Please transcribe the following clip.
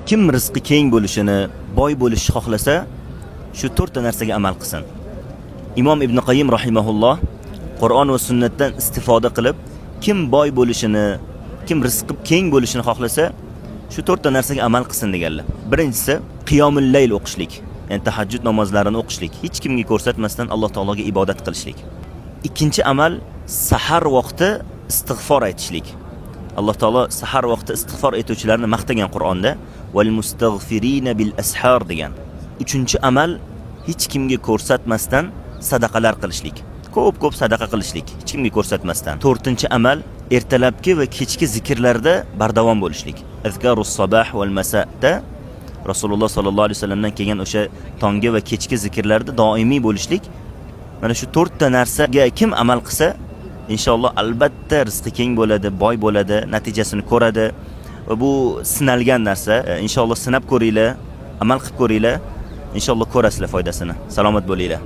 Kim rizqi keng bo'lishini, boy bo'lishni xohlasa, shu 4 ta narsaga amal qilsin. Imom Ibn Qayyim rahimahulloh Qur'on va sunnatdan istifoda qilib, kim boy bo'lishini, kim rizqi keng bo'lishini xohlasa, shu 4 ta narsaga amal qilsin deganlar. Birinchisi qiyomul layl o'qishlik, ya'ni tahajjud namozlarini o'qishlik, hech kimga ko'rsatmasdan Alloh taologa ibodat qilishlik. Ikkinchi amal sahar vaqti istig'for aytishlik. Alloh taolo sahar vaqti istig'for etuvchilarni maqtagan Qur'onda, "Val mustaghfirina bil ashar" degan. Uchinchi amal hech kimga ko'rsatmasdan sadaqalar qilishlik. Ko'p sadaqa qilishlik, hech kimga ko'rsatmasdan. To'rtinchi amal ertalabki va kechki zikrlarda bardavom bo'lishlik. Azkarus sabah val masa'da Rasululloh sallallohu alayhi vasallamdan kelgan o'sha tonggi va kechki zikrlarda doimiy bo'lishlik. Mana shu 4 ta narsaga kim amal qilsa, inshaalloh albatta rizqi keng bo'ladi, boy bo'ladi, natijasini ko'radi. Va bu sinalgan narsa. Inshaalloh sinab ko'ringlar, amal qilib ko'ringlar. Inshaalloh ko'rasizlar foydasini. Salomat bo'linglar.